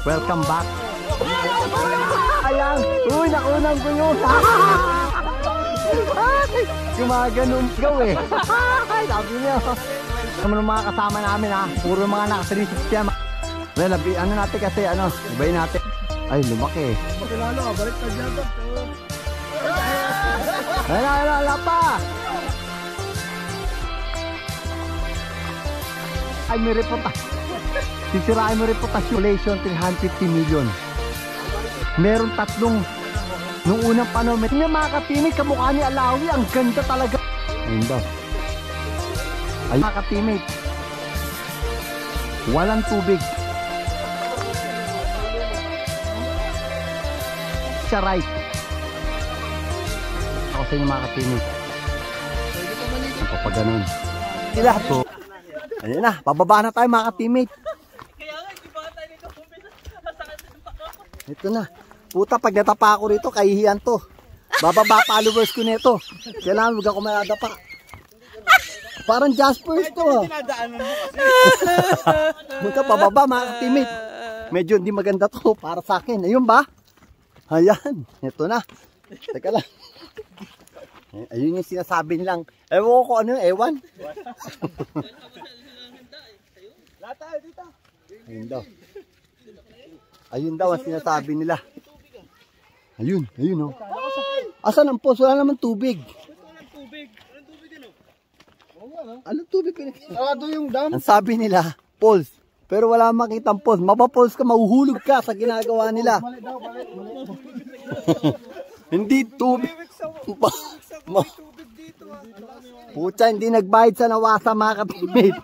Welcome back. Ayan. Uy, nakunang ko yun. Gumaganon gaw eh. Sabi niya. Mga kasama namin ha. Puro mga naka-360 yan. Well, ano natin kasi, ibayin natin. Ay, lumaki eh. Makilalo ka, balik ka dyan. Wala pa. Ay, may reputasyon. Sisirain mo reputasyon. 350 million. Meron tatlong. Nung unang panahon, may mga katimig, kamukha ni Alawi. Ang ganda talaga. Ayun daw. Ay, mga katimig. Walang tubig. Siya right. Ako sa inyo mga katimig. Ang papaganon. Sila to. Ayan na, pababa na tayo mga ka-teammate. Ito na. Puta, pag natapa ako rito, kahihiyan to. Bababa followers ko nito. Kailangan huwag ako madapa. Parang Jaspers to. Punta pababa mga ka-teammate. Medyo hindi maganda to para sa akin. Ayun ba? Ayan. Ito na. Teka lang. Ayun yung sinasabi nilang. Ewan ko ano yung ewan. Ayun daw. Ayun daw ang sinasabi nila. Ayun oh. Asan ang post? Wala naman tubig. Anong tubig? Sarado yung dam. Ang sabi nila, pulse. Pero wala makitang pulse. Mapapulse ka, mahuhulog ka sa ginagawa nila. Hindi tubig. Pucha, hindi nagbayad sa nawasa mga ka-teammate.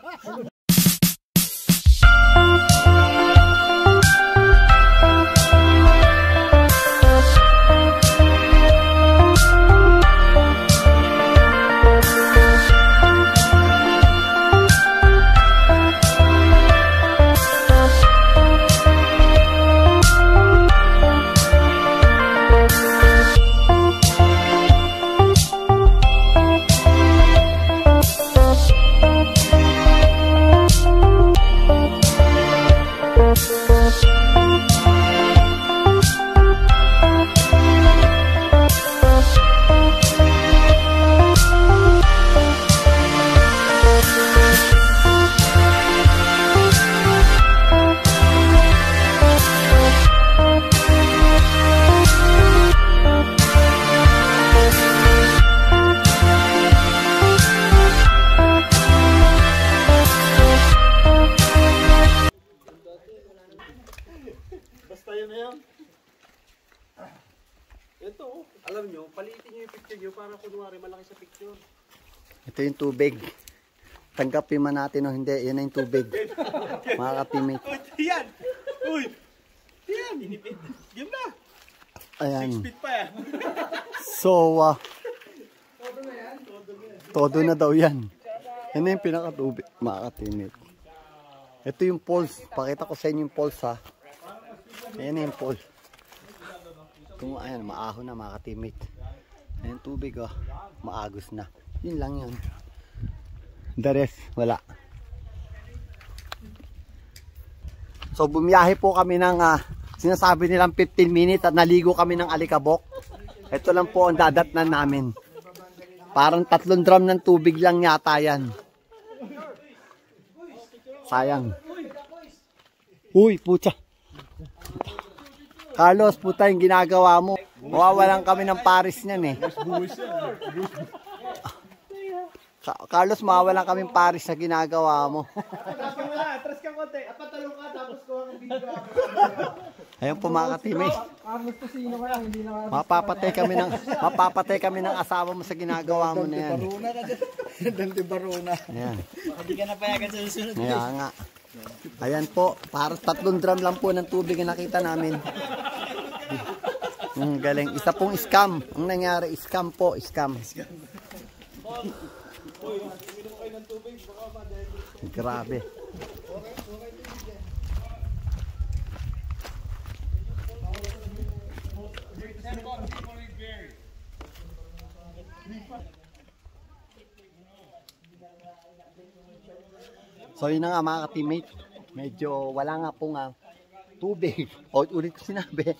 Ito, alam nyo, palitin nyo yung picture nyo para kunwari malaki sa picture. Ito yung tubig. Tanggapin man natin o hindi, yan na yung tubig. Mga ka-teammate. Yan! Uy! Yan! Game na! Ayan. 6 feet pa yan. So, todo na daw yan. Yan na yung pinaka-tubig, mga ka-teammate. Ito yung pulse. Pakita ko sa inyo yung pulse ha. Ayan na yung pulse. Ayan, maahon na mga ka-teammate. Ayan tubig oh. Maagos na. Yun lang yun. The rest, wala. So bumiyahe po kami ng sinasabi nilang 15 minutes at naligo kami ng Alikabok. Ito lang po ang dadatnan namin. Parang 3 drum ng tubig lang yata yan. Sayang. Uy, pucha. Carlos, puta yung ginagawa mo. Mawawalan kami ng Paris niyan eh. Carlos, mawawalan kami ng Paris sa ginagawa mo. Atras ka konti. Patalong ka tapos kuha ng video. Ayun po mga ka-teammate. Carlos to sino ka lang, hindi na Mapapatay kami ng asawa mo sa ginagawa mo na yan. Baruna ka dyan. Dante Baruna. Ayan. Hindi ka napayagan sa susunod. Kaya nga. Ayan po, para 3 drum lang po ng tubig ang nakita namin. Galing. Isa pong scam. Ang nangyari, scam po, scam. Grabe. So yun na nga mga ka-teammate. Medyo wala nga pong tubig. O ulit ko sinabi,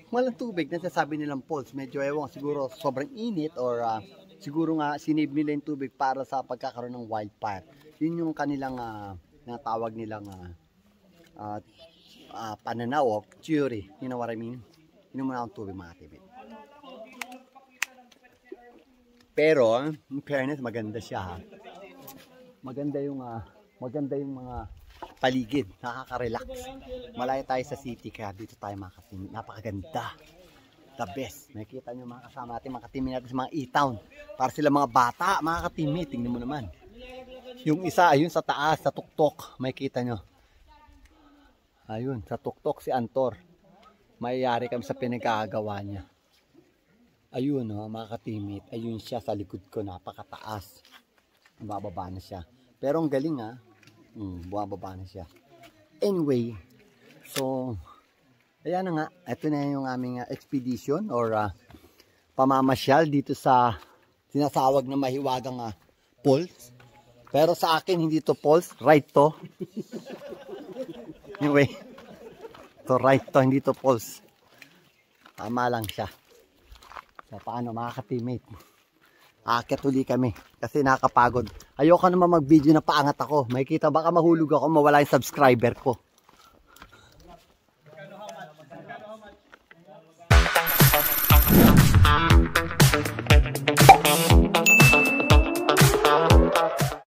walang tubig. Nasasabi nilang falls. Medyo ewan, siguro sobrang init or siguro nga sinave nila yung tubig para sa pagkakaroon ng wildfire. Yun yung kanilang natawag nilang pananaw o theory. You know what I mean? Yun muna ang tubig mga tibit. Pero, in fairness, maganda siya ha. Maganda yung mga paligid, nakaka-relax. Malayo tayo sa city kaya dito tayo makakatimid. Napakaganda. The best. Nakikita nyo mga kasama natin, makatimid natin sa mga e-town. Para sila mga bata, makakatimid. Tingnan mo naman. Yung isa, ayun sa taas, sa tuktok. Makikita nyo. Ayun, sa tuktok si Antor. Mayayari kami sa pinagkagawa niya. Ayun, makakatimid. Ayun siya sa likod ko, napakataas. Bababa na siya. Pero ang galing bumababa na siya. Anyway, so ayan na nga, ito na yung aming expedition or pamamasyal dito sa sinasawag na mahiwagang falls. Pero sa akin hindi to falls, right to. Anyway, to right to, hindi to falls. Tama lang siya. So paano makaka-teammate? Aakyat uli kami kasi nakakapagod. Ayoko naman mag-video na paangat ako. Makikita baka mahulog ako, mawala yung subscriber ko.